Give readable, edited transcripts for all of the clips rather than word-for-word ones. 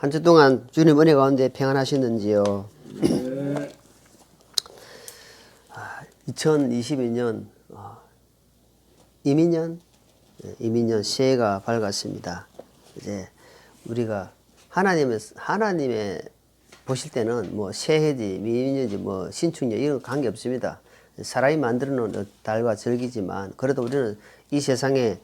한 주 동안 주님 은혜 가운데 평안하셨는지요? 2022년 이민년 새해가 밝았습니다. 이제 우리가 하나님의 보실 때는 뭐 새해지 미민년지 뭐 신축년 이런 관계 없습니다. 사람이 만들어 놓은 달과 절기지만 그래도 우리는 이 세상에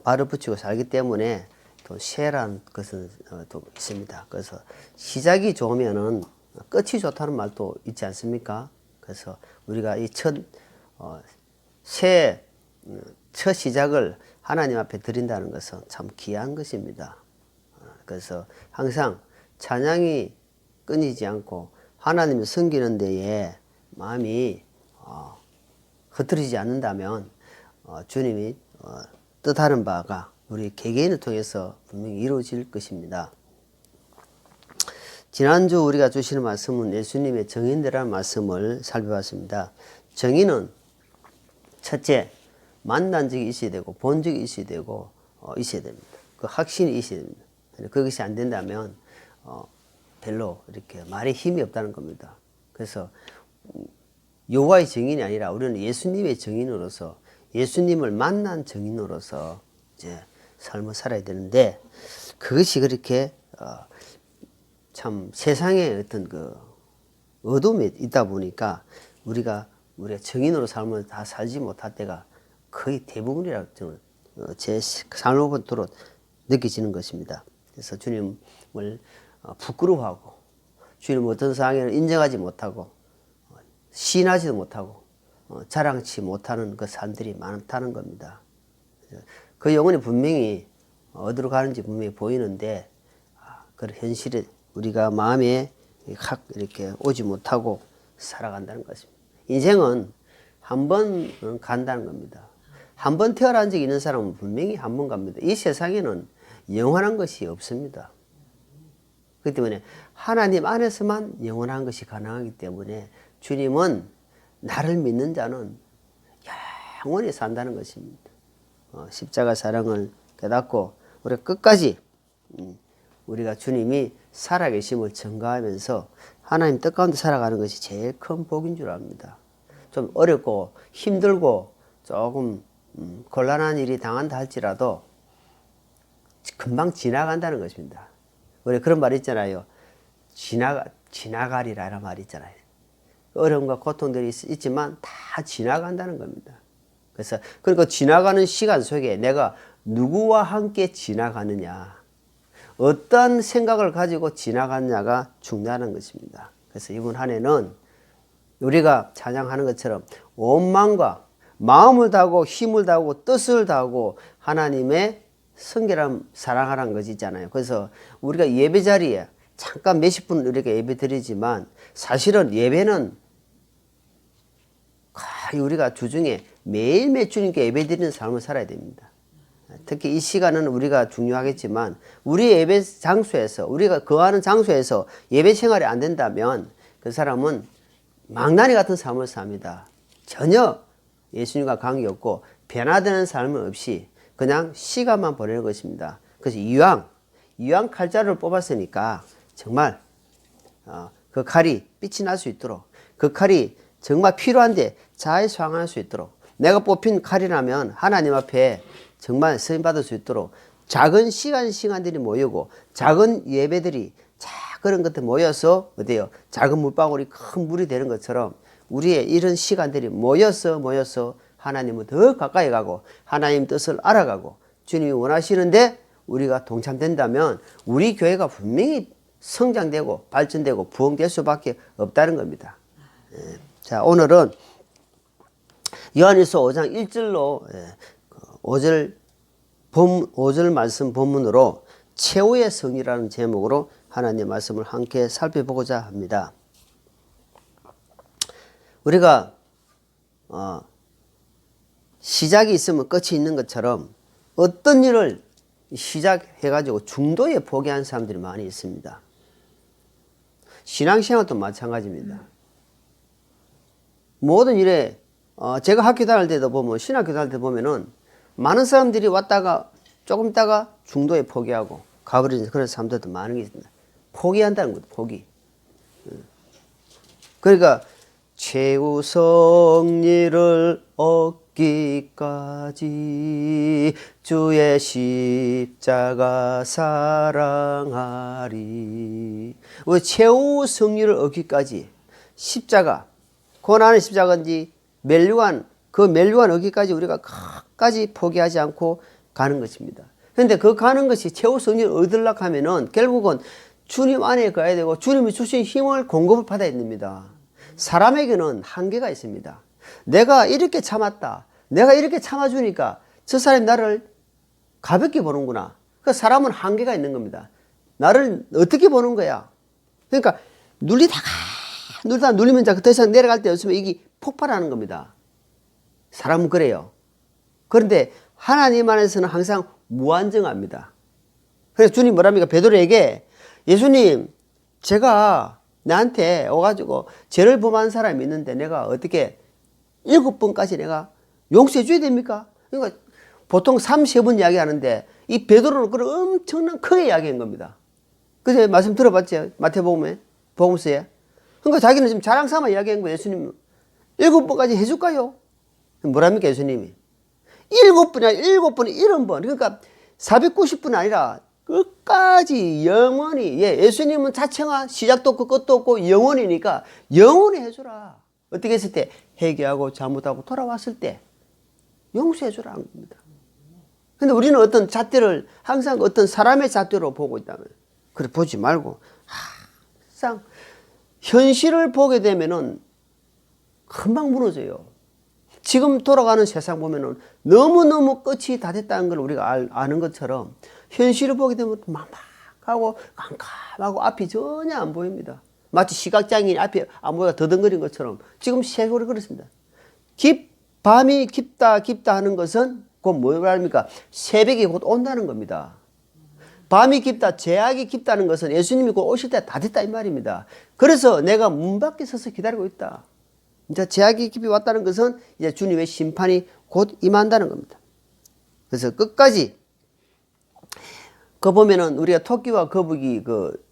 발을 붙이고 살기 때문에 또 새해라는 것은 또 있습니다. 그래서 시작이 좋으면은 끝이 좋다는 말도 있지 않습니까? 그래서 우리가 이 첫 시작을 하나님 앞에 드린다는 것은 참 귀한 것입니다. 그래서 항상 찬양이 끊이지 않고 하나님을 섬기는 데에 마음이 흐트러지지 않는다면 주님이 뜻하는 바가 우리 개개인을 통해서 분명히 이루어질 것입니다. 지난주 우리가 주시는 말씀은 예수님의 정인이라는 말씀을 살펴봤습니다. 정인은 첫째, 만난 적이 있어야 되고 본 적이 있어야 되고 있어야 됩니다. 그 확신이 있어야 됩니다. 그것이 안 된다면 별로 이렇게 말에 힘이 없다는 겁니다. 그래서 여호와의 정인이 아니라 우리는 예수님의 정인으로서 예수님을 만난 정인으로서 이제 삶을 살아야 되는데 그것이 그렇게 참 세상에 어떤 그 어둠이 있다 보니까 우리가 정인으로 삶을 다 살지 못할 때가 거의 대부분이라고 저는 제 삶으로 느껴지는 것입니다. 그래서 주님을 부끄러워하고 주님 어떤 상황에는 인정하지 못하고 시인하지도 못하고 자랑치 못하는 그 사람들이 많다는 겁니다. 그 영혼이 분명히 어디로 가는지 분명히 보이는데 그 현실에 우리가 마음에 확 이렇게 오지 못하고 살아간다는 것입니다. 인생은 한 번 간다는 겁니다. 한 번 태어난 적이 있는 사람은 분명히 한 번 갑니다. 이 세상에는 영원한 것이 없습니다. 그렇기 때문에 하나님 안에서만 영원한 것이 가능하기 때문에 주님은 나를 믿는 자는 영원히 산다는 것입니다. 십자가 사랑을 깨닫고 우리가 끝까지 우리가 주님이 살아계심을 증거하면서 하나님 뜻 가운데 살아가는 것이 제일 큰 복인 줄 압니다. 좀 어렵고 힘들고 조금 곤란한 일이 당한다 할지라도 금방 지나간다는 것입니다. 우리 그런 말 있잖아요. 지나가리라는 말이 있잖아요. 어려움과 고통들이 있지만 다 지나간다는 겁니다. 그래서 그러니까 지나가는 시간 속에 내가 누구와 함께 지나가느냐, 어떤 생각을 가지고 지나가느냐가 중요한 것입니다. 그래서 이번 한 해는 우리가 찬양하는 것처럼 온 마음과 마음을 다하고 힘을 다하고 뜻을 다하고 하나님의 성결함 사랑하라는 것이 있잖아요. 그래서 우리가 예배 자리에 잠깐 몇십 분 우리가 예배 드리지만 사실은 예배는 거의 우리가 주중에 매일매일 주님께 예배 드리는 삶을 살아야 됩니다. 특히 이 시간은 우리가 중요하겠지만 우리 예배 장소에서 우리가 거하는 장소에서 예배 생활이 안 된다면 그 사람은 망나니 같은 삶을 삽니다. 전혀 예수님과 관계없고 변화되는 삶은 없이 그냥 시간만 보내는 것입니다. 그래서 이왕 칼자루를 뽑았으니까 정말 그 칼이 빛이 날 수 있도록 그 칼이 정말 필요한데 잘 사용할 수 있도록 내가 뽑힌 칼이라면 하나님 앞에 정말 쓰임 받을 수 있도록 작은 시간들이 모이고 작은 예배들이 그런 것들 모여서 어때요? 작은 물방울이 큰 물이 되는 것처럼 우리의 이런 시간들이 모여서 하나님을 더 가까이 가고 하나님 뜻을 알아가고 주님이 원하시는데 우리가 동참된다면 우리 교회가 분명히 성장되고 발전되고 부흥될 수밖에 없다는 겁니다. 자, 오늘은 요한일서 5장 1절로 5절 말씀 본문으로 최후의 성이라는 제목으로 하나님의 말씀을 함께 살펴보고자 합니다. 우리가 시작이 있으면 끝이 있는 것처럼 어떤 일을 시작해가지고 중도에 포기한 사람들이 많이 있습니다. 신앙생활도 마찬가지입니다. 모든 일에 제가 학교 다닐 때도 보면 신학교 다닐 때 보면은 많은 사람들이 왔다가 조금 있다가 중도에 포기하고 가버리는 그런 사람들도 많은 게 있습니다. 포기한다는 거죠. 포기. 그러니까 최후 성리를 얻기까지 주의 십자가 사랑하리. 왜 최후 성리를 얻기까지 십자가, 고난의 십자가인지 멸류관, 그 멸류관 얻기까지 우리가 끝까지 포기하지 않고 가는 것입니다. 그런데 그 가는 것이 최후 성리를 얻으려고 하면은 결국은 주님 안에 가야 되고 주님이 주신 힘을 공급을 받아야 됩니다. 사람에게는 한계가 있습니다. 내가 이렇게 참았다. 내가 이렇게 참아주니까 저 사람이 나를 가볍게 보는구나. 그 사람은 한계가 있는 겁니다. 나를 어떻게 보는 거야? 그러니까 눌리면 더 이상 내려갈 데 없으면 이게 폭발하는 겁니다. 사람은 그래요. 그런데 하나님 안에서는 항상 무한정합니다. 그래서 주님 뭐랍니까? 베드로에게 예수님, 제가 나한테 와가지고 죄를 범한 사람이 있는데 내가 어떻게 7번까지 내가 용서해 줘야 됩니까? 그러니까 보통 3-4번 이야기하는데 이 베드로는 그걸 엄청난 크게 이야기한 겁니다. 그제 말씀 들어봤죠? 마태복음에, 복음서에. 그러니까 자기는 지금 자랑 삼아 이야기한 거예요. 예수님 7번까지 해줄까요? 뭐랍니까 예수님이? 7번이야 7번 70번. 그러니까 490번 아니라 끝까지 영원히. 예수님은 자체가 시작도 없고 끝도 없고 영원이니까 영원히 해주라. 어떻게 했을 때? 회개하고 잘못하고 돌아왔을 때 용서해주라는 겁니다. 근데 우리는 어떤 잣대를 항상 어떤 사람의 잣대로 보고 있다면, 그래 보지 말고 항상 현실을 보게 되면은 금방 무너져요. 지금 돌아가는 세상 보면은 너무너무 끝이 다 됐다는 걸 우리가 아는 것처럼 현실을 보게 되면 막막하고 깜깜하고 앞이 전혀 안 보입니다. 마치 시각장애인이 앞이 안 보이가 더듬거린 것처럼 지금 세월이 그렇습니다. 밤이 깊다 하는 것은 곧 뭐라 합니까? 새벽이 곧 온다는 겁니다. 밤이 깊다, 제약이 깊다는 것은 예수님이 곧 오실 때 다 됐다 이 말입니다. 그래서 내가 문 밖에 서서 기다리고 있다. 이제 제약이 깊이 왔다는 것은 이제 주님의 심판이 곧 임한다는 겁니다. 그래서 끝까지 그 보면은 우리가 토끼와 거북이 그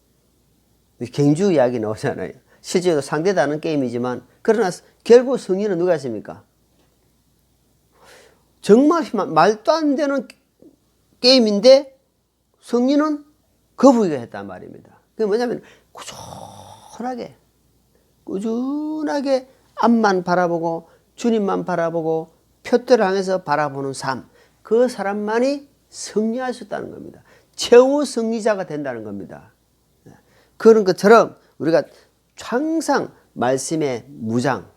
갱주 이야기 나오잖아요. 실제로 상대도 게임이지만 그러나 결국 승리는 누가 했습니까? 정말 말도 안 되는 게임인데 승리는 거북이가 했단 말입니다. 그게 뭐냐면 꾸준하게 앞만 바라보고 주님만 바라보고 표대를 향해서 바라보는 삶, 그 사람만이 승리할 수 있다는 겁니다. 최후 승리자가 된다는 겁니다. 그런 것처럼 우리가 항상 말씀의 무장,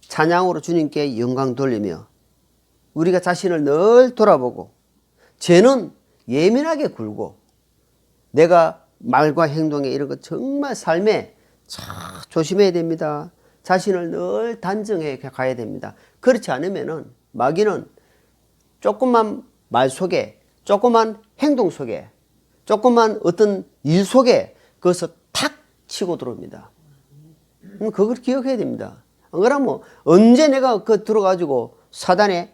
찬양으로 주님께 영광 돌리며 우리가 자신을 늘 돌아보고 죄는 예민하게 굴고 내가 말과 행동에 이런 것 정말 삶에 조심해야 됩니다. 자신을 늘 단정해 가야 됩니다. 그렇지 않으면은 마귀는 조금만 말 속에, 조금만 행동 속에, 조금만 어떤 일 속에 그것을 탁 치고 들어옵니다. 그걸 기억해야 됩니다. 안 그러면 언제 내가 그 들어가지고 사단의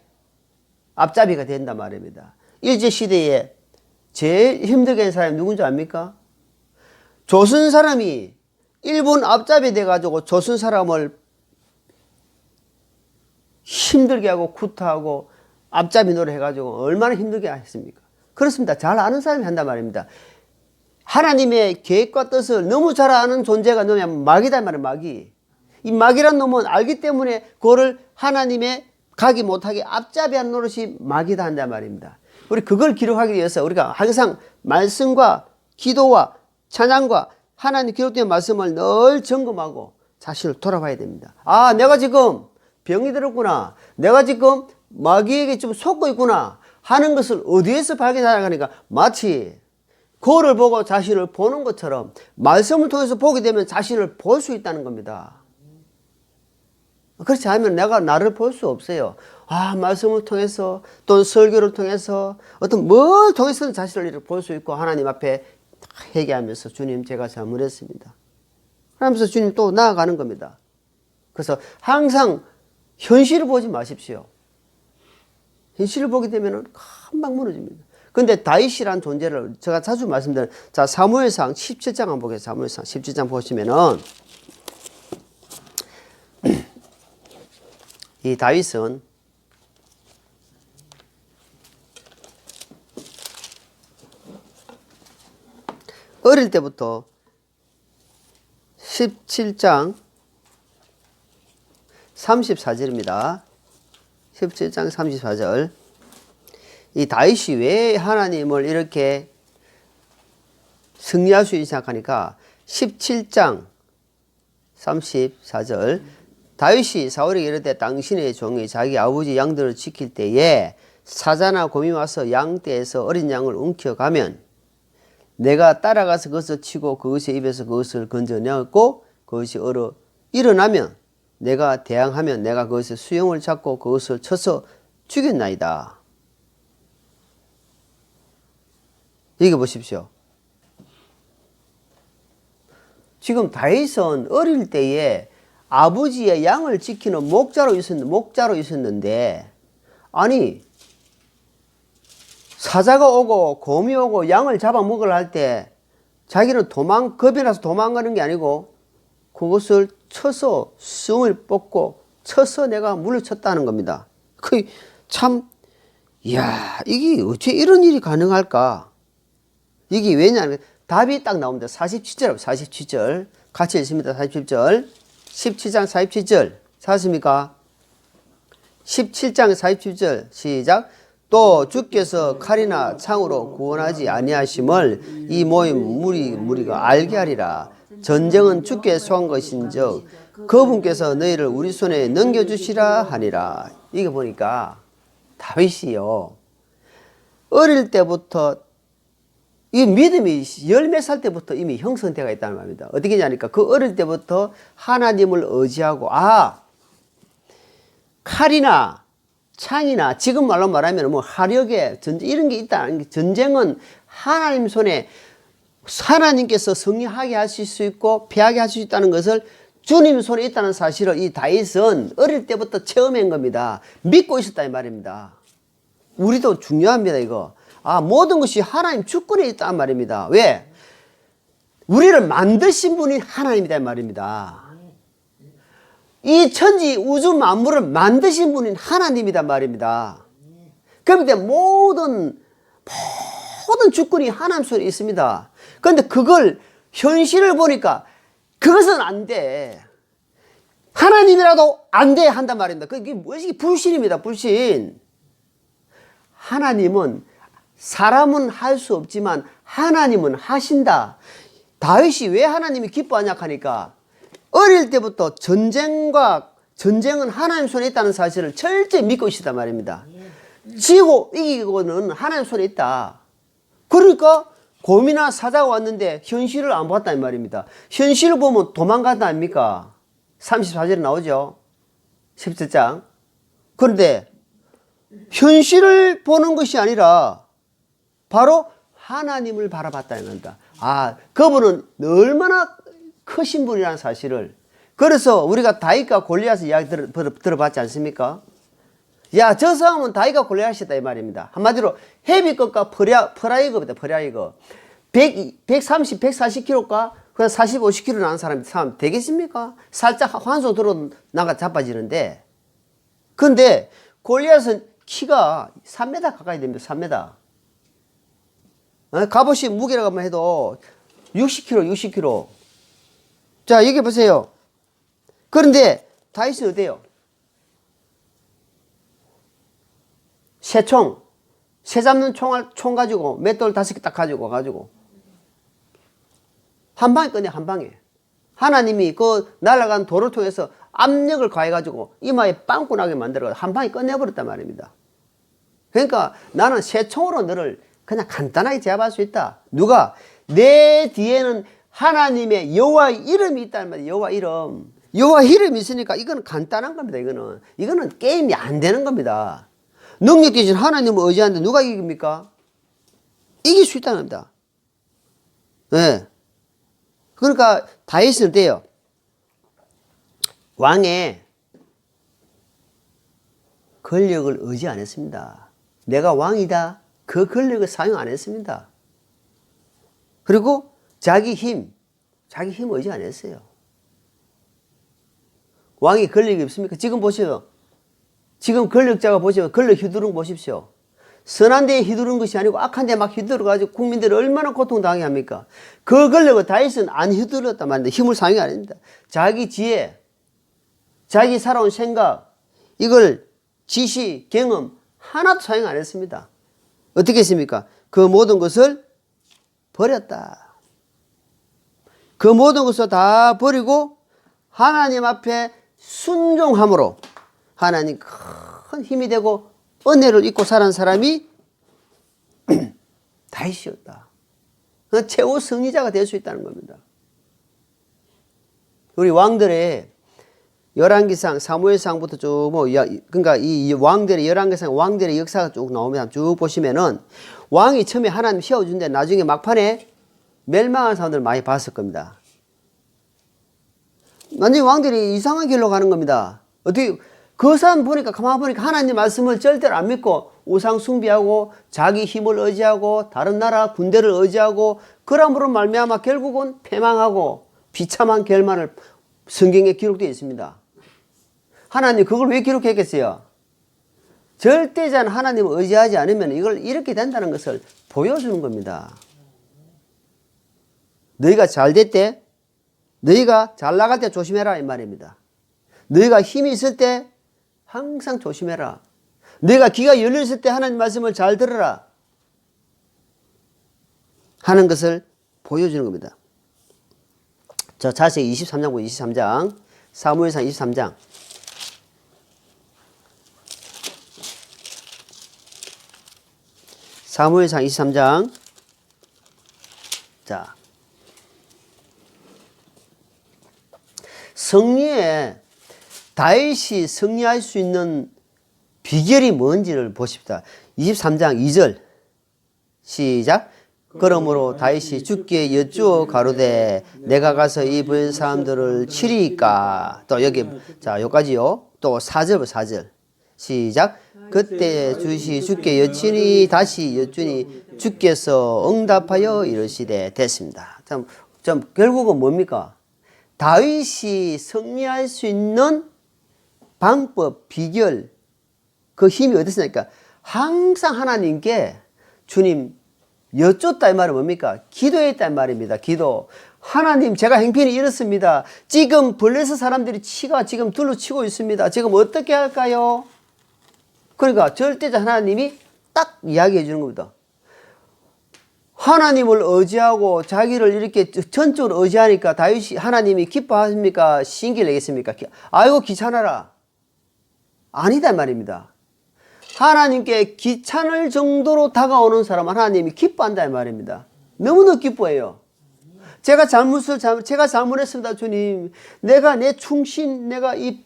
앞잡이가 된단 말입니다. 일제시대에 제일 힘들게 한 사람이 누군지 압니까? 조선 사람이 일본 앞잡이 돼가지고 조선 사람을 힘들게 하고 구타하고 앞잡이 노래 해가지고 얼마나 힘들게 했습니까? 그렇습니다. 잘 아는 사람이 한단 말입니다. 하나님의 계획과 뜻을 너무 잘 아는 존재가 너면 마귀다 말이에요. 마귀. 이 마귀란 놈은 알기 때문에 그거를 하나님의 가기 못하게 앞잡이한 노릇이 마귀다 한단 말입니다. 우리 그걸 기록하기 위해서 우리가 항상 말씀과 기도와 찬양과 하나님 기록된 말씀을 늘 점검하고 자신을 돌아봐야 됩니다. 아, 내가 지금 병이 들었구나. 내가 지금 마귀에게 좀 속고 있구나 하는 것을 어디에서 발견하니까 마치 거울을 보고 자신을 보는 것처럼 말씀을 통해서 보게 되면 자신을 볼 수 있다는 겁니다. 그렇지 않으면 내가 나를 볼 수 없어요. 아, 말씀을 통해서 또 설교를 통해서 어떤 뭘 통해서는 자신을 이렇게 볼 수 있고 하나님 앞에 회개하면서 주님 제가 잘못했습니다. 그러면서 주님 또 나아가는 겁니다. 그래서 항상 현실을 보지 마십시오. 현실을 보게 되면 금방 무너집니다. 근데 다윗이란 존재를 제가 자주 말씀드린, 자, 사무엘상 17장 한번 보겠습니다. 사무엘상 17장 보시면은, 이 다윗은 어릴 때부터 17장 34절입니다. 17장 34절. 이 다윗이 왜 하나님을 이렇게 승리할 수 있지 생각하니까 17장 34절. 다윗이 사울에게 이르되 당신의 종이 자기 아버지 양들을 지킬 때에 사자나 곰이 와서 양떼에서 어린 양을 움켜가면 내가 따라가서 그것을 치고 그것의 입에서 그것을 건져내었고 그것이 얼어 일어나면 내가 대항하면 내가 그것의 수염을 잡고 그것을 쳐서 죽였나이다. 여기 보십시오. 지금 다윗은 어릴 때에 아버지의 양을 지키는 목자로 있었는데 아니 사자가 오고 곰이 오고 양을 잡아먹으려 할 때 자기는 겁이 나서 도망가는 게 아니고 그것을 쳐서 숨을 뻗고 쳐서 내가 물리쳤다는 겁니다. 참, 이야, 이게 어째 이런 일이 가능할까? 이게 왜냐하면 답이 딱 나옵니다. 47절, 47절. 같이 읽습니다. 47절. 17장 47절. 찾았습니까? 17장 47절. 시작. 또 주께서 칼이나 창으로 구원하지 아니하심을 이 모임 무리가 알게 하리라. 전쟁은 주께 속한 것인즉 그분께서 너희를 우리 손에 넘겨주시라 하니라. 이게 보니까 다윗이요 어릴 때부터 이 믿음이 열몇 살 때부터 이미 형성되어 있다는 말입니다. 어떻게 하냐니까 그 어릴 때부터 하나님을 의지하고 칼이나 창이나 지금 말로 말하면 뭐 화력에 전쟁 이런 게 있다. 전쟁은 하나님 손에 하나님께서 승리하게 하실 수 있고 패하게 하실 수 있다는 것을 주님 손에 있다는 사실을 이 다윗은 어릴 때부터 체험한 겁니다. 믿고 있었다 이 말입니다. 우리도 중요합니다 이거. 모든 것이 하나님 주권에 있다는 말입니다. 왜? 우리를 만드신 분이 하나님이다 이 말입니다. 이 천지 우주 만물을 만드신 분이 하나님이다 말입니다. 그런데 모든 주권이 하나님 손에 있습니다. 그런데 그걸 현실을 보니까 그것은 안 돼. 하나님이라도 안 돼 한단 말입니다. 그게 무엇이 불신입니다. 불신. 하나님은 사람은 할 수 없지만 하나님은 하신다. 다윗이 왜 하나님이 기뻐하냐 하니까 어릴 때부터 전쟁은 하나님 손에 있다는 사실을 철저히 믿고 있었단 말입니다. 지고 이기고는 하나님 손에 있다. 그러니까 곰이나 사자가 왔는데 현실을 안 봤다 이 말입니다. 현실을 보면 도망간다 아닙니까? 34절에 나오죠. 17장. 그런데 현실을 보는 것이 아니라 바로 하나님을 바라봤다는 겁니다. 그분은 얼마나 크신 분이라는 사실을. 그래서 우리가 다윗과 골리앗의 이야기 들어봤지 않습니까? 야, 저 싸움은 다윗과 골리앗이다 이 말입니다. 한마디로 헤비급과 프라이급이다. 프라이급. 130, 140kg과 그냥 40, 50kg 나는 사람이 싸움 되겠습니까? 살짝 환소 들어 나가 자빠지는데. 그런데 골리앗은 키가 3m 가까이 됩니다. 3m. 갑옷이 무게라고 한번 해도 60kg, 60kg. 자, 여기 보세요. 그런데 다윗은 어때요? 새 잡는 총 가지고 맷돌 5개 딱 가지고 한 방에 꺼내, 한 방에. 하나님이 그 날아간 돌을 통해서 압력을 가해가지고 이마에 빵꾸 나게 만들어 한 방에 꺼내버렸단 말입니다. 그러니까 나는 새 총으로 너를 그냥 간단하게 제압할 수 있다. 누가? 내 뒤에는 하나님의 여호와 이름이 있다는 말이에요. 여호와 이름. 여호와 이름이 있으니까 이거는 간단한 겁니다. 이거는 게임이 안 되는 겁니다. 능력 계신 하나님을 의지하는데 누가 이깁니까? 이길 수 있다는 겁니다. 네. 그러니까 다윗은 어때요? 왕의 권력을 의지 안 했습니다. 내가 왕이다. 그 권력을 사용 안 했습니다. 그리고 자기 힘 의지 안 했어요. 왕이 권력이 없습니까? 지금 보세요. 지금 권력자가 보시면 권력 휘두른 거 보십시오. 선한 데에 휘두른 것이 아니고 악한 데에 막 휘두르가지고 국민들을 얼마나 고통당하게 합니까? 그 권력을 다윗은 안 휘둘렀단 말인데 힘을 사용이 아닙니다. 자기 지혜, 자기 살아온 생각, 이걸 지시, 경험 하나도 사용 안 했습니다. 어떻게 했습니까? 그 모든 것을 버렸다. 그 모든 것을 다 버리고 하나님 앞에 순종함으로 하나님 큰 힘이 되고 은혜를 입고 살은 사람이 다윗이었다. 최후 승리자가 될 수 있다는 겁니다. 우리 왕들의 열왕기상, 사무엘상부터 쭉 그러니까 이 왕들의 열왕기상, 왕들의 역사가 쭉 나오면 쭉 보시면은 왕이 처음에 하나님 세워준데 나중에 막판에 멸망한 사람들 많이 봤을 겁니다. 나중에 왕들이 이상한 길로 가는 겁니다. 어떻게 그 사람 보니까 가만 보니까 하나님 말씀을 절대로 안 믿고 우상 숭배하고 자기 힘을 의지하고 다른 나라 군대를 의지하고 그러므로 말미암아 결국은 패망하고 비참한 결말을 성경에 기록되어 있습니다. 하나님 그걸 왜 기록했겠어요? 절대자는 하나님을 의지하지 않으면 이걸 이렇게 된다는 것을 보여주는 겁니다. 너희가 잘 될 때, 너희가 잘 나갈 때 조심해라 이 말입니다. 너희가 힘이 있을 때 항상 조심해라. 너희가 귀가 열려있을 때 하나님 말씀을 잘 들어라 하는 것을 보여주는 겁니다. 저 자세히 23장 23장 사무엘상 23장 사무엘상 23장 자 승리에 다윗이 승리할 수 있는 비결이 뭔지를 보십시다. 23장 2절 시작. 그러므로 다윗이 주께 여쭈어 가로되 내가 가서 이 부인 사람들을 치리이까. 또 여기 자 여기까지요. 또 4절 시작. 그때 주께 여치니 다시 여쭈니 주께서 응답하여 이르시되 됐습니다. 좀 결국은 뭡니까? 다윗이 승리할 수 있는 방법, 비결, 그 힘이 어디서니까 항상 하나님께 주님 여쭙다 이 말은 뭡니까? 기도했다 이 말입니다. 기도. 하나님 제가 행편이 이렇습니다. 지금 블레셋 사람들이 치가 지금 둘러치고 있습니다. 지금 어떻게 할까요? 그러니까 절대자 하나님이 딱 이야기해 주는 겁니다. 하나님을 의지하고 자기를 이렇게 전적으로 의지하니까 다윗이 하나님이 기뻐하십니까? 신기를 내겠습니까? 아이고 귀찮아라. 아니다 말입니다. 하나님께 귀찮을 정도로 다가오는 사람 하나님이 기뻐한다 말입니다. 너무너무 기뻐해요. 제가 잘못했습니다 주님. 내가 내 충신 내가 이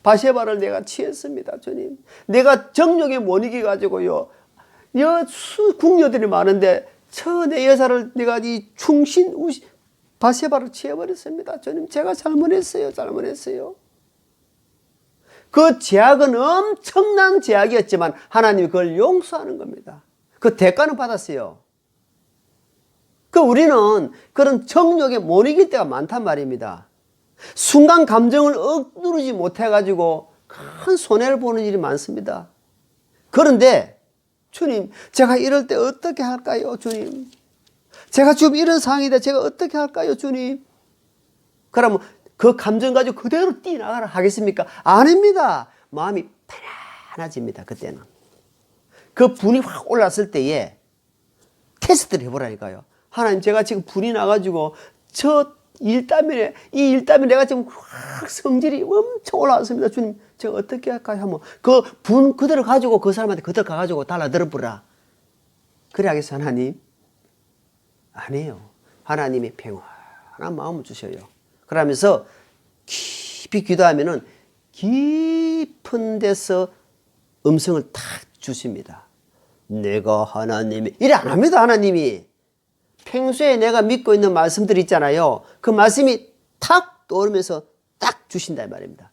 바세바를 내가 취했습니다 주님. 내가 정욕에 못 이겨가지고요. 국녀들이 많은데 내 여사를 내가 이 충신 바세바를 취해버렸습니다 주님. 제가 잘못했어요. 그 죄악은 엄청난 죄악이었지만 하나님이 그걸 용서하는 겁니다. 그 대가는 받았어요. 우리는 그런 정욕에 못 이길 때가 많단 말입니다. 순간 감정을 억누르지 못해가지고 큰 손해를 보는 일이 많습니다. 그런데 주님 제가 이럴 때 어떻게 할까요 주님? 제가 지금 이런 상황인데 제가 어떻게 할까요 주님? 그러면 그 감정 가지고 그대로 뛰어나가라 하겠습니까? 아닙니다. 마음이 편안해집니다. 그때는. 그 분이 확 올랐을 때에 테스트를 해보라니까요. 하나님 제가 지금 분이 나가지고 이 일 때문에 내가 지금 확 성질이 엄청 올라왔습니다. 주님 제가 어떻게 할까요? 하면 그 분 그대로 가지고 그 사람한테 그대로 가가지고 달라들어보라. 그래 하겠어요 하나님? 아니에요. 하나님이 평안한 마음을 주셔요. 그러면서 깊이 기도하면은 깊은 데서 음성을 탁 주십니다. 내가 하나님이 이래 안 합니다. 하나님이 평소에 내가 믿고 있는 말씀들 있잖아요. 그 말씀이 탁 떠오르면서 딱 주신다 이 말입니다.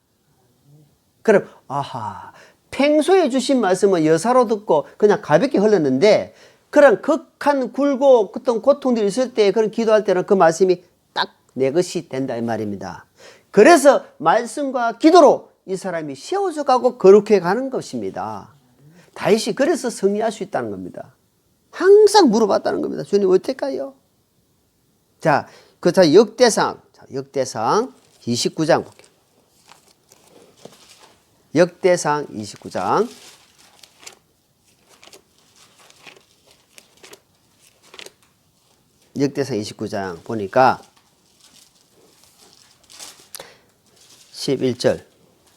그럼 아하 평소에 주신 말씀은 여사로 듣고 그냥 가볍게 흘렀는데 그런 극한 굴고 어떤 고통들이 있을 때 그런 기도할 때는 그 말씀이 딱 내 것이 된다 이 말입니다. 그래서 말씀과 기도로 이 사람이 세워져 가고 거룩해 가는 것입니다. 다윗이 그래서 승리할 수 있다는 겁니다. 항상 물어봤다는 겁니다. 주님 어떨까요? 자, 역대상 29장 볼게요. 역대상 29장. 역대상 29장 보니까 11절,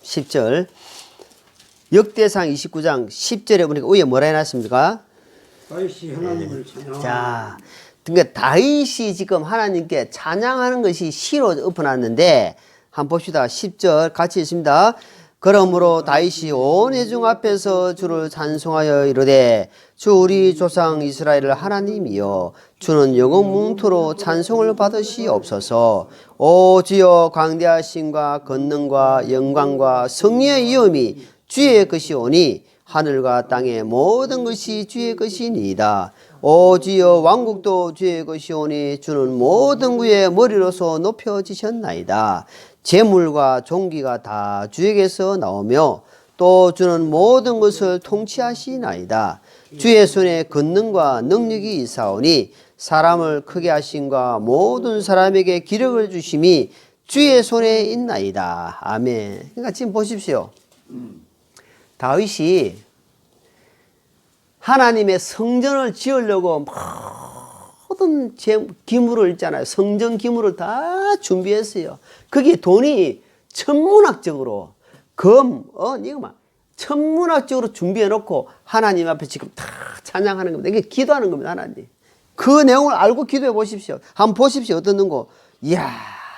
10절. 역대상 29장 10절에 보니까 위에 뭐라 해놨습니까? 다윗이 하나님을 찬양하고. 자, 그러니까 다윗이 지금 하나님께 찬양하는 것이 시로 엎어놨는데 한번 봅시다. 10절 같이 있습니다. 그러므로 다윗이 온 회중 앞에서 주를 찬송하여 이르되 주 우리 조상 이스라엘의 하나님이여 주는 영원 뭉토로 찬송을 받으시옵소서. 오 주여 광대하심과 권능과 영광과 성리의 위엄이 주의 것이오니 하늘과 땅의 모든 것이 주의 것이니이다. 오 주여 왕국도 주의 것이오니 주는 모든 구의 머리로서 높여지셨나이다. 재물과 종기가 다 주에게서 나오며 또 주는 모든 것을 통치하시나이다. 주의 손에 권능과 능력이 있사오니 사람을 크게 하심과 모든 사람에게 기력을 주심이 주의 손에 있나이다. 아멘. 그러니까 지금 보십시오. 다윗이 하나님의 성전을 지으려고 모든 기물을 있잖아요. 성전 기물을 다 준비했어요. 그게 돈이 천문학적으로 천문학적으로 준비해 놓고 하나님 앞에 지금 다 찬양하는 겁니다. 이게 기도하는 겁니다. 하나님. 그 내용을 알고 기도해 보십시오. 한번 보십시오. 어떤 거. 이야,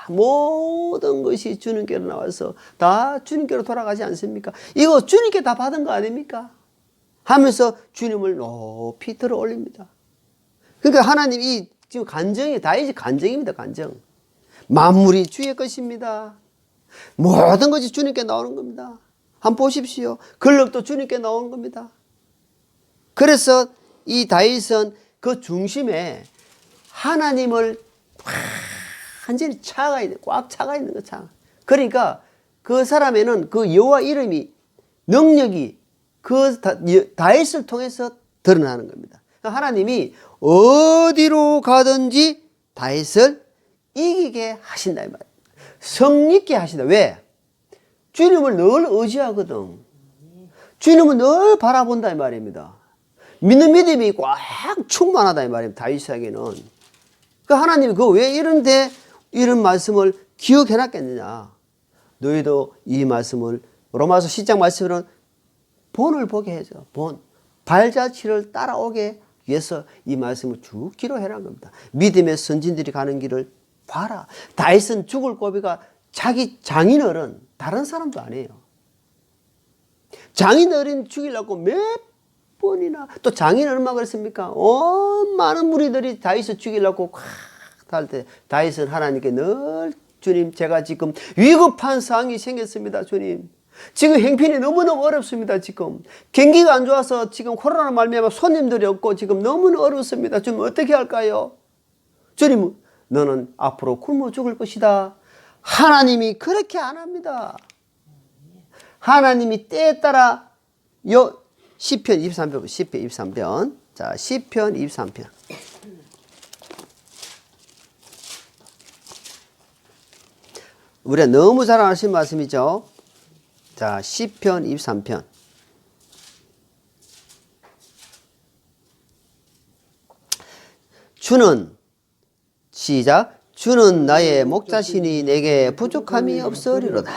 모든 것이 주님께로 나와서 다 주님께로 돌아가지 않습니까? 이거 주님께 다 받은 거 아닙니까? 하면서 주님을 높이 들어 올립니다. 그러니까 하나님 이 지금 간정이 다윗이 간정입니다. 간정. 만물이 주의 것입니다. 모든 것이 주님께 나오는 겁니다. 한번 보십시오. 권력도 주님께 나오는 겁니다. 그래서 이 다윗은 그 중심에 하나님을 완전히 꽉 차가 있는 거. 그러니까 그 사람에는 그 여호와 이름이 능력이 그 다윗을 통해서 드러나는 겁니다. 하나님이 어디로 가든지 다윗을 이기게 하신다 이 말입니다. 성립게 하신다. 왜? 주님을 늘 의지하거든. 주님은 늘 바라본다 이 말입니다. 믿는 믿음이 꽉 충만하다 이 말입니다. 다윗에게는. 그 하나님이 왜 이런 말씀을 기억해 놨겠느냐. 너희도 이 말씀을 로마서 10장 말씀으로는 본을 보게 해줘. 발자취를 따라오게 위해서 이 말씀을 쭉 기록해놓은 겁니다. 믿음의 선진들이 가는 길을 봐라. 다윗은 죽을 고비가 자기 장인어른 다른 사람도 아니에요. 장인어른 죽이려고 몇 번이나 또 장인어른 막 그랬습니까? 많은 무리들이 다윗을 죽이려고 할 때 다윗은 하나님께 늘 주님 제가 지금 위급한 상황이 생겼습니다. 주님. 지금 형편이 너무너무 어렵습니다. 지금 경기가 안 좋아서 지금 코로나 말미암아 손님들이 없고 지금 너무나 어렵습니다. 주님 어떻게 할까요? 주님 너는 앞으로 굶어 죽을 것이다. 하나님이 그렇게 안 합니다. 하나님이 때에 따라 시편 23편 시편 23편 자 시편 23편 우리가 너무 잘 아시는 말씀이죠. 자, 시편 23편. 주는 나의 목자시니 내게 부족함이 없으리로다.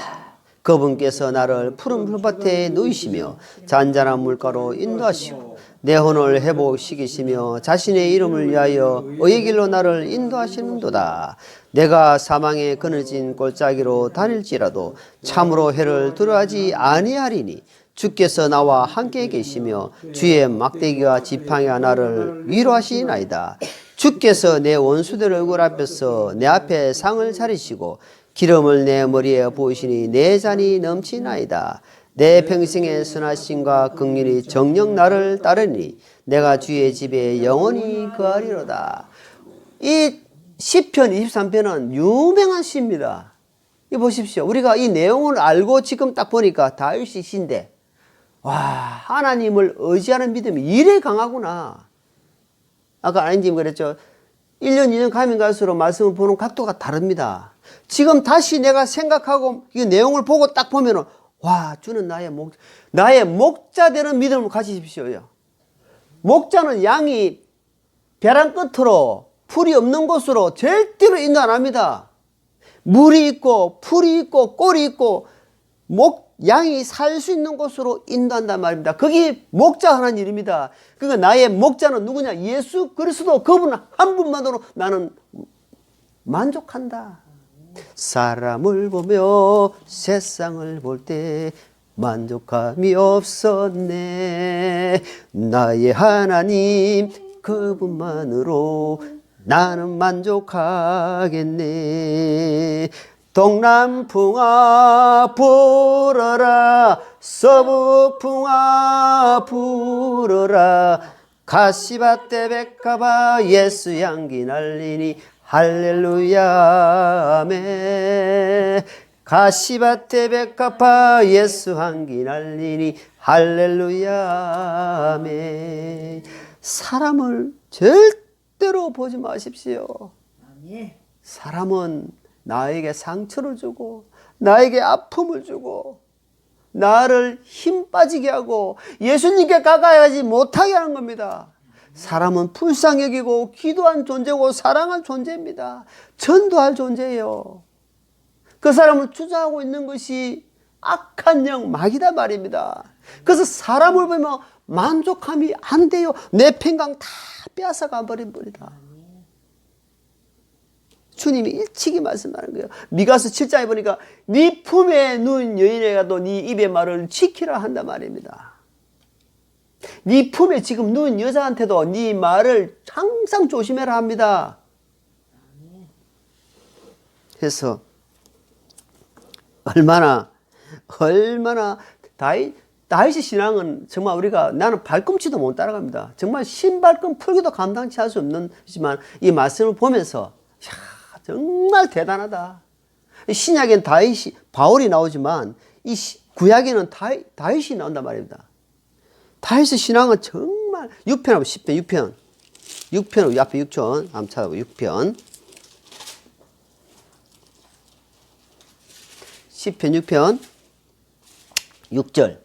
그분께서 나를 푸른 풀밭에 누이시며 잔잔한 물가로 인도하시고 내 혼을 회복시키시며 자신의 이름을 위하여 의의 길로 나를 인도하시는도다. 내가 사망에 그늘진 골짜기로 다닐지라도 참으로 해를 두려워하지 아니하리니 주께서 나와 함께 계시며 주의 막대기와 지팡이가 나를 위로하시나이다. 주께서 내 원수들 얼굴 앞에서 내 앞에 상을 차리시고 기름을 내 머리에 부으시니 내 잔이 넘치나이다. 내 평생의 선하심과 긍휼이 정녕 나를 따르니 내가 주의 집에 영원히 거하리로다. 이 시편 23편은 유명한 시입니다. 이 보십시오. 우리가 이 내용을 알고 지금 딱 보니까 다윗이 시인데, 와, 하나님을 의지하는 믿음이 이래 강하구나. 아까 아인님 그랬죠. 1년, 2년 가면 갈수록 말씀을 보는 각도가 다릅니다. 지금 다시 내가 생각하고 이 내용을 보고 딱 보면은, 와, 주는 나의 목자 되는 믿음을 가지십시오. 목자는 양이 벼랑 끝으로 풀이 없는 곳으로 절대로 인도 안 합니다. 물이 있고 풀이 있고 꼴이 있고 양이 살 수 있는 곳으로 인도한단 말입니다. 그게 목자 하는 일입니다. 그러니까 나의 목자는 누구냐? 예수 그리스도, 그분 한 분만으로 나는 만족한다. 사람을 보며 세상을 볼 때 만족함이 없었네. 나의 하나님 그분만으로 나는 만족하겠네. 동남풍아 불어라, 서북풍아 불어라, 가시밭에 백합아 예수 향기 날리니 할렐루야 아멘. 가시밭에 백합아 예수 향기 날리니 할렐루야 아멘. 사람을 절대로 보지 마십시오. 사람은 나에게 상처를 주고 나에게 아픔을 주고 나를 힘 빠지게 하고 예수님께 가까이 못하게 하는 겁니다. 사람은 불쌍히 여기고 기도한 존재고 사랑할 존재입니다. 전도할 존재예요. 그 사람을 주장하고 있는 것이 악한 영 마귀다 말입니다. 그래서 사람을 보면 만족함이 안 돼요. 내 평강 다 빼앗아가 버립니다. 주님이 일찍이 말씀하는 거예요. 미가서 7장에 보니까 네 품에 누운 여인에게도 네 입의 말을 지키라 한단 말입니다. 네 품에 지금 누운 여자한테도 네 말을 항상 조심해라 합니다. 그래서 얼마나 다윗의 신앙은 정말 나는 발꿈치도 못 따라갑니다. 정말 신발끈 풀기도 감당치 할 수 없는지만 이 말씀을 보면서 정말 대단하다. 신약엔 바울이 나오지만 이 구약에는 다윗이 나온단 말입니다. 다윗의 신앙은 정말 6편하고 10편 6편 앞에 6편 한번 찾아보고 6편 10편 6편 6절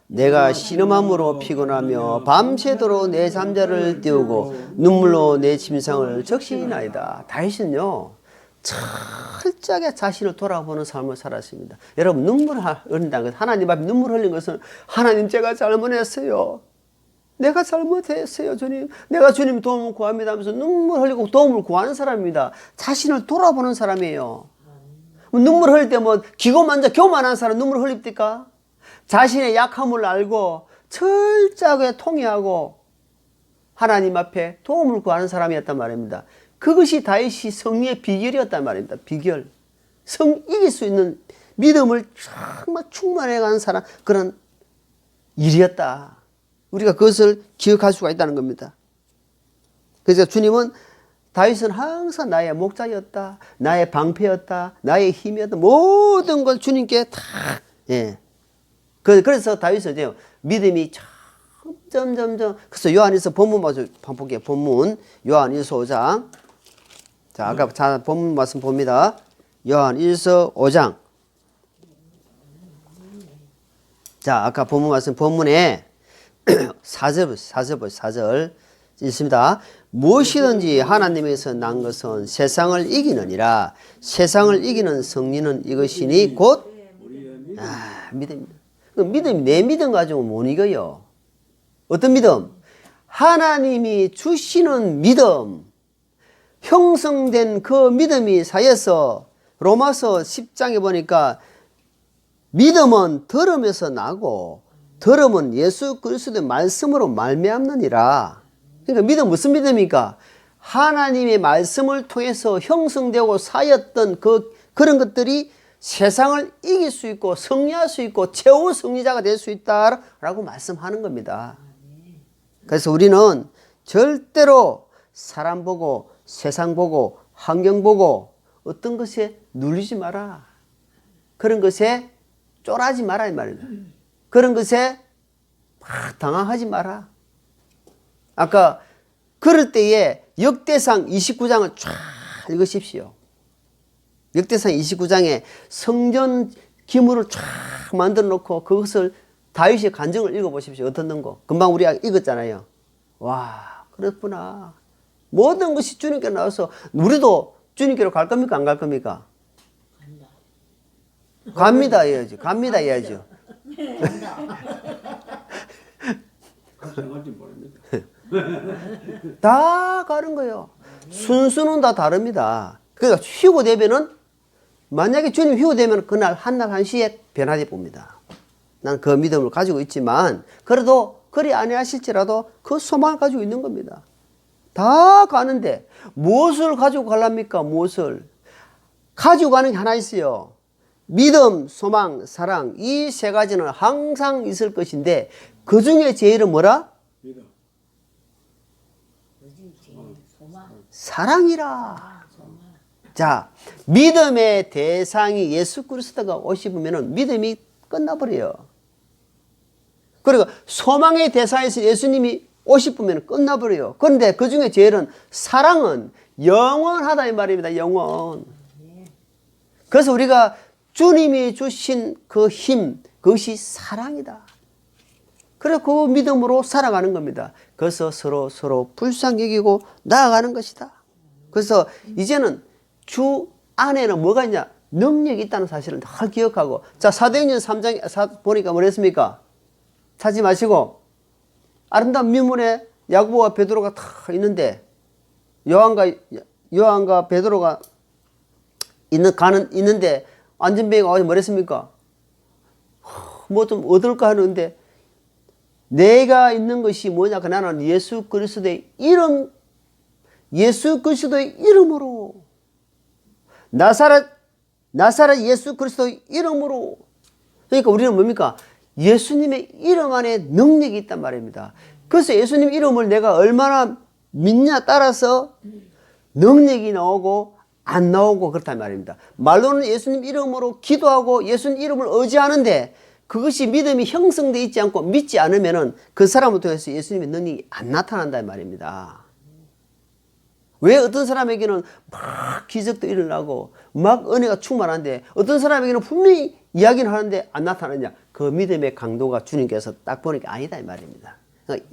내가 신음함으로 피곤하며 밤새도록 내 잠자를 띄우고 눈물로 내 침상을 적시나이다. 다윗은요 철저하게 자신을 돌아보는 삶을 살았습니다. 여러분 눈물을 흘린다는 것, 하나님 앞에 눈물 흘린 것은 하나님 제가 잘못했어요. 내가 잘못했어요 주님. 내가 주님 도움을 구합니다 하면서 눈물 흘리고 도움을 구하는 사람입니다. 자신을 돌아보는 사람이에요. 눈물 흘릴 때 뭐 기고만져 교만한 사람 눈물 흘립니까? 자신의 약함을 알고 철저하게 통회하고 하나님 앞에 도움을 구하는 사람이었단 말입니다. 그것이 다윗이 승리의 비결이었단 말입니다. 비결. 이길 수 있는 믿음을 정말 충만해가는 사람, 그런 일이었다. 우리가 그것을 기억할 수가 있다는 겁니다. 그래서 주님은 다윗은 항상 나의 목자였다, 나의 방패였다, 나의 힘이었다, 모든 걸 주님께 다, 그래서 다윗은 이제 믿음이 점점점. 그래서 요한일서 본문 말씀 볼게요. 본문 요한일서 5장. 자, 아까 본문 말씀 봅니다. 요한일서 5장. 자, 아까 본문 말씀 본문에 4절 있습니다. 무엇이든지 하나님에서 난 것은 세상을 이기느니라. 세상을 이기는 승리는 이것이니 곧 믿음입니다. 믿음이 내 믿음 가지고 못 이겨요. 어떤 믿음? 하나님이 주시는 믿음, 형성된 그 믿음이 사이에서 로마서 10장에 보니까 믿음은 들음에서 나고 들음은 예수 그리스도의 말씀으로 말미암느니라. 그러니까 믿음 무슨 믿음입니까? 하나님의 말씀을 통해서 형성되고 쌓였던 그런 것들이 세상을 이길 수 있고 승리할 수 있고 최후 승리자가 될 수 있다라고 말씀하는 겁니다. 그래서 우리는 절대로 사람 보고 세상 보고 환경 보고 어떤 것에 눌리지 마라. 그런 것에 쫄아지 마라 이 말입니다. 그런 것에 막 당황하지 마라. 아까 그럴 때에 역대상 29장을 쫙 읽으십시오. 역대상 29장에 성전 기물을 쫙 만들어 놓고 그것을 다윗의 간증을 읽어보십시오. 어떤 거? 금방 우리가 읽었잖아요. 와, 그렇구나. 모든 것이 주님께 나와서 우리도 주님께로 갈 겁니까? 안 갈 겁니까? 갑니다 해야지. 갑니다 해야죠. 걱정하지 모릅니다. 다 가는 거예요. 순수는 다 다릅니다. 그러니까 휴고되면은 만약에 주님 휴고되면 그날 한날 한시에 변화돼 봅니다. 난 그 믿음을 가지고 있지만 그래도 그리 아니하실지라도 그 소망을 가지고 있는 겁니다. 다 가는데 무엇을 가지고 가랍니까? 무엇을 가지고 가는 게 하나 있어요. 믿음, 소망, 사랑 이 세 가지는 항상 있을 것인데 그 중에 제일은 뭐라? 믿음. 사랑이라. 자, 믿음의 대상이 예수 그리스도가 오시면은 믿음이 끝나버려요. 그리고 소망의 대상에서 예수님이 오시면 끝나버려요. 그런데 그 중에 제일은 사랑은 영원하다 이 말입니다. 영원. 그래서 우리가 주님이 주신 그 힘, 그것이 사랑이다. 그래서 그 믿음으로 살아가는 겁니다. 그래서 서로 불쌍히 여기고 나아가는 것이다. 그래서 이제는 주 안에는 뭐가 있냐? 능력이 있다는 사실을 늘 기억하고. 자, 사도행전 3장 보니까 뭐랬습니까? 찾지 마시고 아름다운 민문에 야고보와 베드로가 다 있는데 요한과 베드로가 있는데 안전뱅이가 와서 뭐랬습니까? 뭐 좀 얻을까 하는데 내가 있는 것이 뭐냐? 나는 예수 그리스도의 이름, 예수 그리스도의 이름으로 나사렛 예수 그리스도의 이름으로. 그러니까 우리는 뭡니까? 예수님의 이름 안에 능력이 있단 말입니다. 그래서 예수님 이름을 내가 얼마나 믿냐 따라서 능력이 나오고 안 나오고 그렇단 말입니다. 말로는 예수님 이름으로 기도하고 예수님 이름을 의지하는데 그것이 믿음이 형성되어 있지 않고 믿지 않으면은 그 사람을 통해서 예수님의 능력이 안 나타난단 말입니다. 왜 어떤 사람에게는 막 기적도 일어나고 막 은혜가 충만한데 어떤 사람에게는 분명히 이야기는 하는데 안 나타나냐? 그 믿음의 강도가 주님께서 딱 보니까 아니다 이 말입니다. 그러니까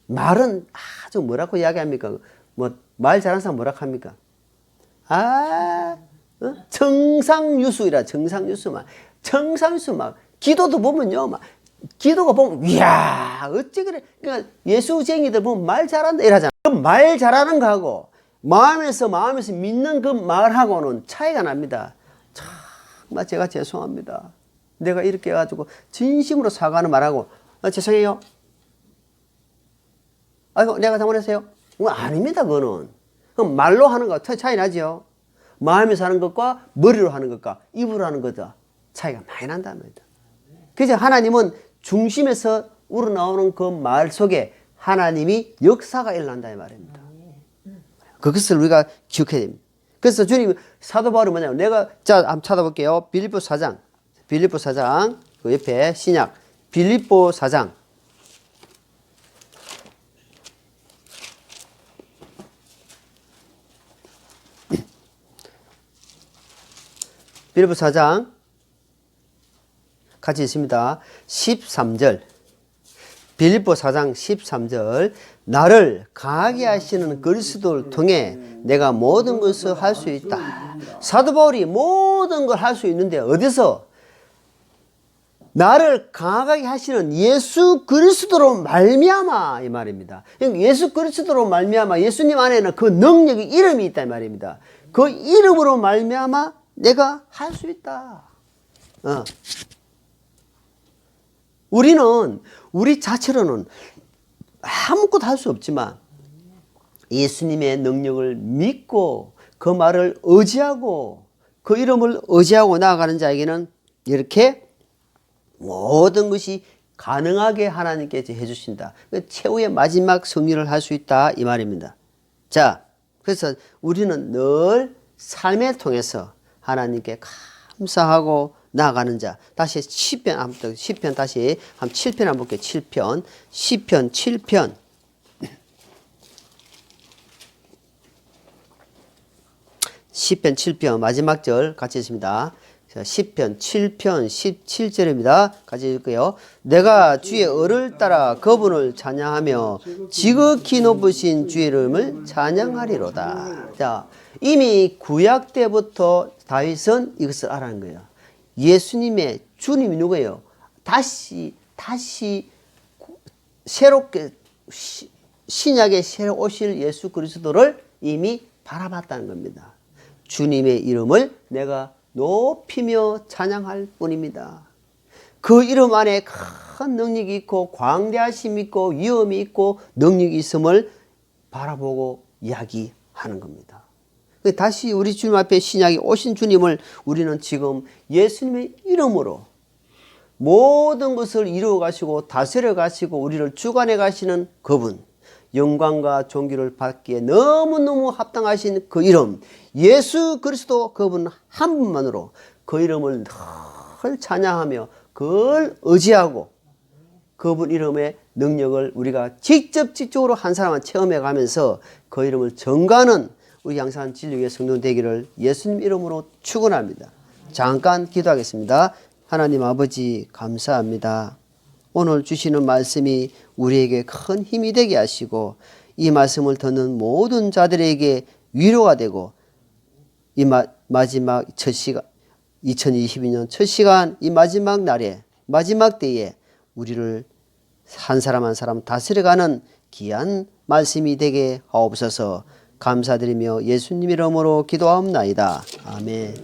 말은 아주 뭐라고 이야기합니까? 뭐 말 잘하는 사람 뭐라고 합니까? 정상유수이라 정상유수 막 기도도 보면요 막 기도가 보면 이야 어째 그래. 그러니까 예수쟁이들 보면 말 잘한다 이러잖아. 그 말 잘하는 거하고 마음에서 믿는 그 말하고는 차이가 납니다. 정말 제가 죄송합니다. 내가 이렇게 해가지고 진심으로 사과하는 말하고 죄송해요. 아이고 내가 잘못했어요. 아닙니다 그거는. 그럼 말로 하는 거 차이 나죠. 마음에서 하는 것과 머리로 하는 것과 입으로 하는 것과 차이가 많이 난답니다. 그래서 하나님은 중심에서 우러나오는 그 말 속에 하나님이 역사가 일어난다 이 말입니다. 그것을 우리가 기억해야 됩니다. 그래서 주님 사도 바울은 뭐냐면 내가 자 한번 찾아볼게요. 빌립보 4장 그 옆에 신약 빌립보 4장 빌립보 4장 같이 있습니다. 13절 빌립보 4장 13절 나를 강하게 하시는 그리스도를 통해 내가 모든 것을 할 수 있다. 사도 바울이 모든 걸 할 수 있는데 어디서? 나를 강하게 하시는 예수 그리스도로 말미암아 이 말입니다. 예수 그리스도로 말미암아 예수님 안에는 그 능력이 이름이 있다 이 말입니다. 그 이름으로 말미암아 내가 할 수 있다. 우리는 우리 자체로는 아무것도 할 수 없지만 예수님의 능력을 믿고 그 말을 의지하고 그 이름을 의지하고 나아가는 자에게는 이렇게 모든 것이 가능하게 하나님께서 해주신다. 최후의 마지막 승리를 할 수 있다 이 말입니다. 자, 그래서 우리는 늘 삶에 통해서 하나님께 감사하고 나아가는 자. 다시 시편 한번 시편 다시 한 7편 한번 볼게요. 7편 시편 7편 시편 7편 마지막 절 같이 읽습니다. 시편 7편 17절입니다. 같이 읽을게요. 내가 주의 의를 따라 그분을 찬양하며 지극히 높으신 주의 이름을 찬양하리로다. 자, 이미 구약 때부터 다윗은 이것을 알아낸 거예요. 예수님의 주님이 누구예요? 다시 새롭게 신약에 새로 오실 예수 그리스도를 이미 바라봤다는 겁니다. 주님의 이름을 내가 높이며 찬양할 뿐입니다. 그 이름 안에 큰 능력이 있고 광대하심이 있고 위엄이 있고 능력이 있음을 바라보고 이야기하는 겁니다. 다시 우리 주님 앞에 신약에 오신 주님을 우리는 지금 예수님의 이름으로 모든 것을 이루어 가시고 다스려 가시고 우리를 주관해 가시는 그분, 영광과 존귀를 받기에 너무너무 합당하신 그 이름 예수 그리스도 그분 한 분만으로 그 이름을 늘 찬양하며 그걸 의지하고 그분 이름의 능력을 우리가 직접적으로 한 사람만 체험해 가면서 그 이름을 전가하는 우리 양산 진리교회 성도 되기를 예수님 이름으로 축원합니다. 잠깐 기도하겠습니다. 하나님 아버지 감사합니다. 오늘 주시는 말씀이 우리에게 큰 힘이 되게 하시고 이 말씀을 듣는 모든 자들에게 위로가 되고 이 마지막 첫 시간 2022년 첫 시간 이 마지막 날에 마지막 때에 우리를 한 사람 한 사람 다스려가는 귀한 말씀이 되게 하옵소서. 감사드리며 예수님 이름으로 기도하옵나이다. 아멘.